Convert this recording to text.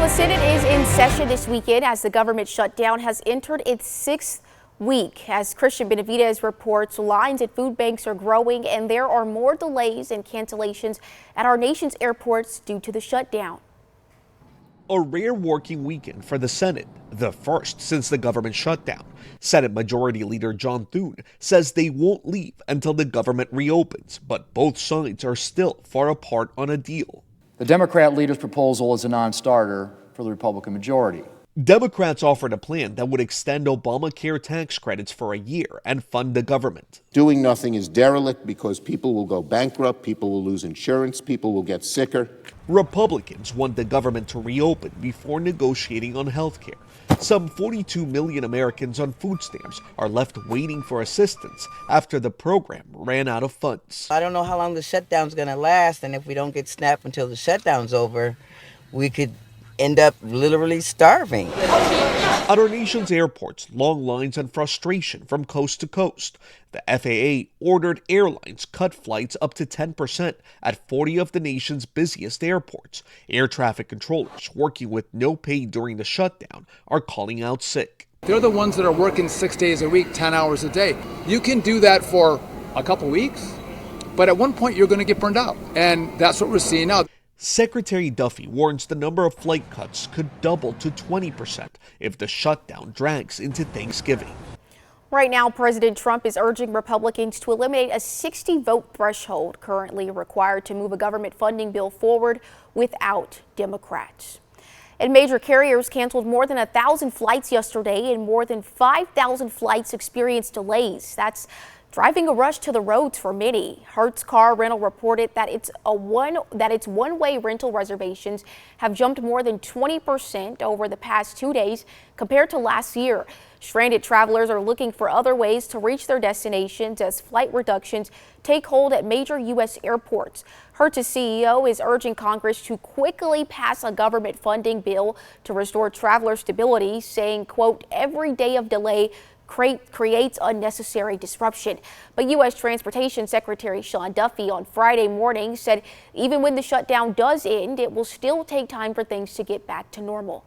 The Senate is in session this weekend as the government shutdown has entered its sixth week. As Christian Benavidez reports, lines at food banks are growing and there are more delays and cancellations at our nation's airports due to the shutdown. A rare working weekend for the Senate, the first since the government shutdown. Senate Majority Leader John Thune says they won't leave until the government reopens, but both sides are still far apart on a deal. The Democrat leader's proposal is a non-starter for the Republican majority. Democrats offered a plan that would extend Obamacare tax credits for a year and fund the government. Doing nothing is derelict because people will go bankrupt, people will lose insurance, people will get sicker. Republicans want the government to reopen before negotiating on health care. Some 42 million Americans on food stamps are left waiting for assistance after the program ran out of funds. I don't know how long the shutdown's going to last, and if we don't get SNAP until the shutdown's over, we could end up literally starving. At our nation's airports, long lines and frustration from coast to coast. The FAA ordered airlines cut flights up to 10% at 40 of the nation's busiest airports. Air traffic controllers working with no pay during the shutdown are calling out sick. They're the ones that are working 6 days a week, 10 hours a day. You can do that for a couple weeks, but at one point you're going to get burned out. And that's what we're seeing now. Secretary Duffy warns the number of flight cuts could double to 20% if the shutdown drags into Thanksgiving. Right now, President Trump is urging Republicans to eliminate a 60-vote threshold currently required to move a government funding bill forward without Democrats. And major carriers canceled more than 1,000 flights yesterday, and more than 5,000 flights experienced delays. That's driving a rush to the roads for many. Hertz Car Rental reported that its one-way rental reservations have jumped more than 20% over the past 2 days compared to last year. Stranded travelers are looking for other ways to reach their destinations as flight reductions take hold at major U.S. airports. Hertz's CEO is urging Congress to quickly pass a government funding bill to restore traveler stability, saying, quote, "Every day of delay creates unnecessary disruption." But U.S. Transportation Secretary Sean Duffy on Friday morning said even when the shutdown does end, it will still take time for things to get back to normal.